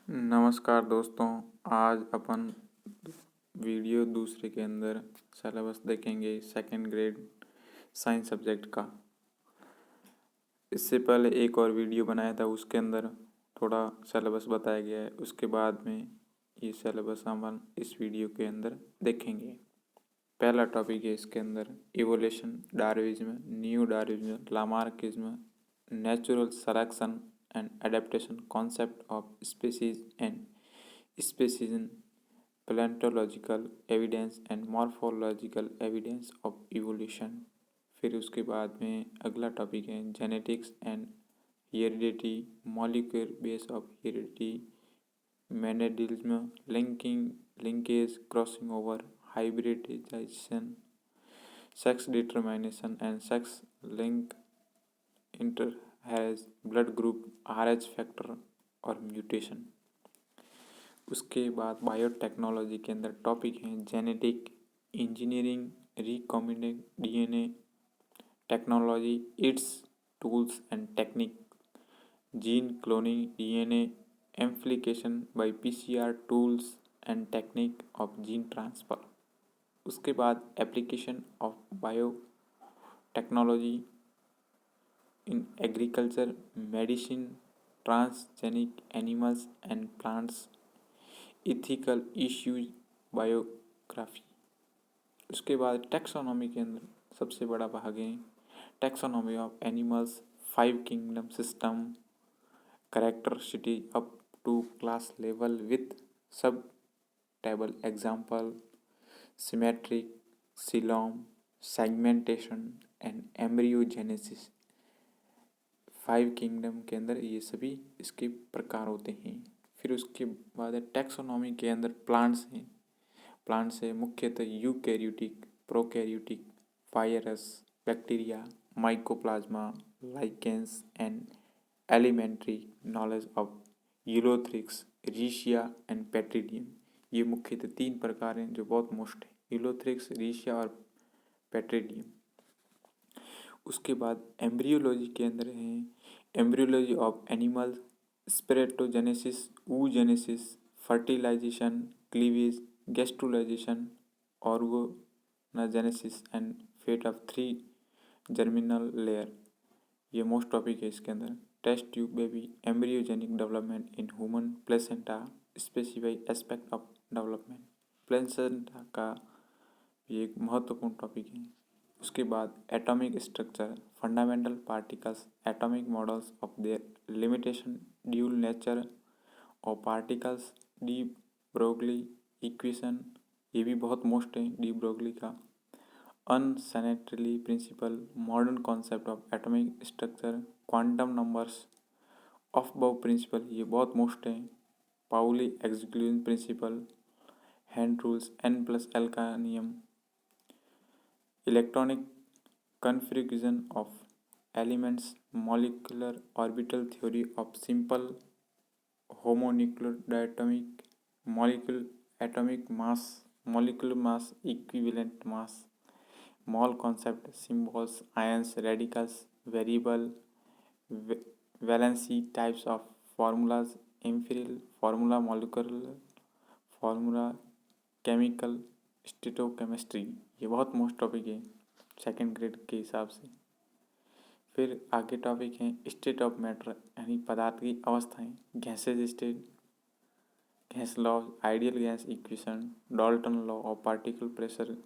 नमस्कार दोस्तों। आज अपन वीडियो दूसरे के अंदर सिलेबस देखेंगे सेकंड ग्रेड साइंस सब्जेक्ट का। इससे पहले एक और वीडियो बनाया था, उसके अंदर थोड़ा सिलेबस बताया गया है। उसके बाद में ये सिलेबस हम इस वीडियो के अंदर देखेंगे। पहला टॉपिक है इसके अंदर evolution, Darwinism, new Darwinism, Lamarckism, natural selection and adaptation, concept of species and speciation, paleontological evidence and morphological evidence of evolution। फिर उसके बाद में अगला टॉपिक है genetics and heredity, molecular base of heredity, Mendelism, linkage, crossing over, hybridization, sex determination and sex link, inter हैज, blood group, RH factor और mutation. उसके बाद बायोटेक्नोलॉजी के अंदर टॉपिक हैं genetic engineering, recombinant DNA technology, its tools and technique, gene cloning, DNA amplification by PCR tools and technique of gene transfer. उसके बाद application of biotechnology in agriculture, medicine, transgenic animals and plants, ethical issues, biography. उसके बाद taxonomy के अंदर सबसे बड़ा भाग है taxonomy of animals, 5 kingdom system, characteristic up to class level with suitable example, symmetric, coelom, segmentation and embryogenesis. 5 kingdom के अंदर ये सभी इसके प्रकार होते हैं। फिर उसके बाद टैक्सोनॉमी के अंदर प्लांट्स हैं। प्लांट्स है मुख्यतः eukaryotic, prokaryotic, virus, bacteria, mycoplasma, lichens and elementary knowledge of Ulothrix, Riccia and Pteridium. ये मुख्यतः 3 प्रकार हैं जो बहुत मोस्ट है, यूलोथ्रिक्स, रीशिया और पेट्रिडियम। उसके बाद एम्ब्रियोलॉजी के अंदर है embryology of animal, spermatogenesis, oogenesis, fertilization, cleavage, gastrulation, organogenesis and fate of 3 germinal layer. ये मोस्ट टॉपिक है इसके अंदर। Test tube baby, embryogenic development in human placenta, specify aspect of development. Placenta का ये एक महत्वपूर्ण टॉपिक है। उसके बाद atomic structure, fundamental particles, atomic models of their limitation, dual nature of particles, de Broglie equation, ये भी बहुत मोस्ट है डी ब्रोगली का। Unsanitary principle, modern concept of atomic structure, quantum numbers of Aufbau principle, ये बहुत most है। Pauli exclusion principle, Hund's rules, N+L का नियम, electronic configuration of elements, molecular orbital theory of simple homonuclear diatomic molecule, atomic mass, molecular mass, equivalent mass, mole concept, symbols, ions, radicals, variable, valency, types of formulas, empirical formula, molecular formula, chemical, stoichiometry. ये बहुत most topic है second grade के हिसाब से। फिर आगे topic है state of matter यानी पदार्थ की अवस्थाएं, gases state, gas law, ideal gas equation, Dalton law of particle pressure,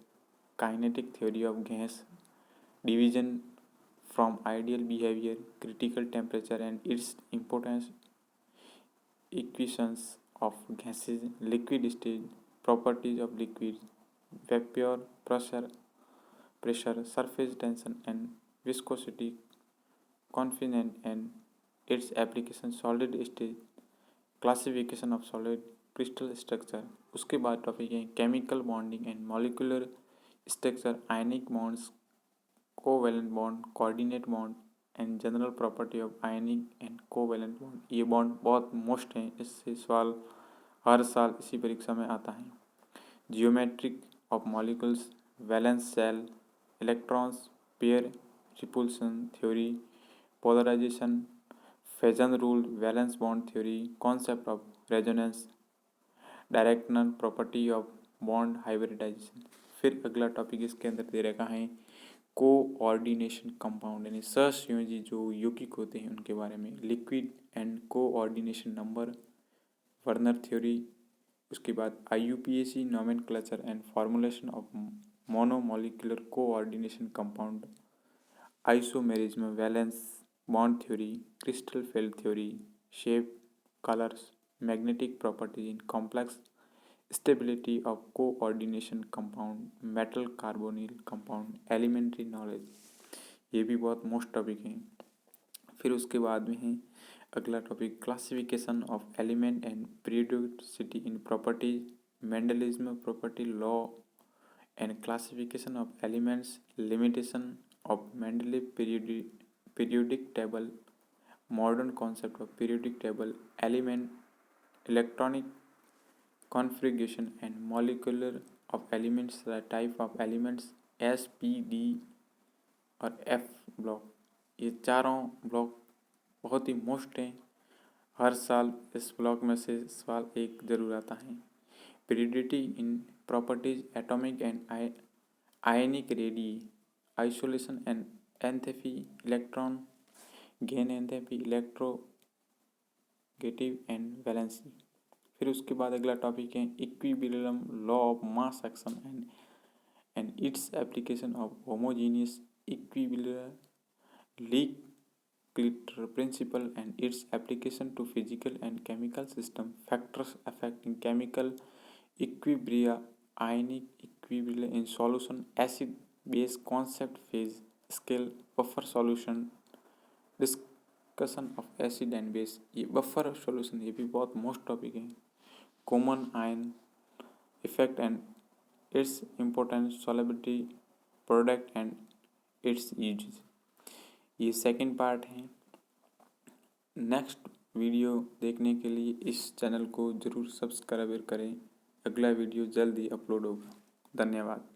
kinetic theory of gas, division from ideal behaviour, critical temperature and its importance, equations of gases, liquid state, properties of liquid, vapor pressure, surface tension and viscosity, confidence and its application, solid state, classification of solid crystal structure। उसके बाद topic है chemical bonding and molecular structure, ionic bonds, covalent bond, coordinate bond and general property of ionic and covalent bond. ये bond बहुत most हैं, इससे सवाल हर साल इसी परीक्षा में आता है। Geometric of molecules, valence shell, electrons, pair repulsion theory, polarization, Fajans rule, valence bond theory, concept of resonance, directional property of bond hybridization. फिर अगला टॉपिक इसके अंदर दे रखा है कोऑर्डिनेशन कंपाउंड, यानी सहसंयोजी जो यौगिक होते हैं उनके बारे में, liquid and coordination number, Werner theory. उसके बाद IUPAC nomenclature and formulation of monomolecular coordination compound, isomerism, valence bond theory, crystal field theory, shape, colours, magnetic properties in complex, stability of coordination compound, metal carbonyl compound, elementary knowledge. ये भी बहुत most topic हैं। फिर उसके बाद में है अगला topic classification of element and periodicity in properties, Mendelism property law and classification of elements, limitation of Mendeleev periodic table, modern concept of periodic table, element electronic configuration and molecular of elements, the type of elements, S, P, D और F block. ये चारों block बहुत ही most हैं। हर साल इस block में से सवाल एक जरूर आता है। Periodicity in properties, atomic and ionic radii, ionization and enthalpy, electron gain enthalpy, electronegative and valency. फिर उसके बाद अगला टॉपिक है equilibrium law of mass action and its application of homogeneous equilibrium, Le Chatelier principle and its application to physical and chemical system, factors affecting chemical equilibria, ionic equilibrium in solution, acid base concept, pH scale, buffer solution, discussion of acid and base. ये buffer solution ये भी बहुत most topic है। Common ion effect and its importance, solubility, product and it's use. ये second part है। Next video देखने के लिए इस चैनल को ज़रूर सब्सक्राइब करें। अगला वीडियो जल्द ही अपलोड होगा। धन्यवाद।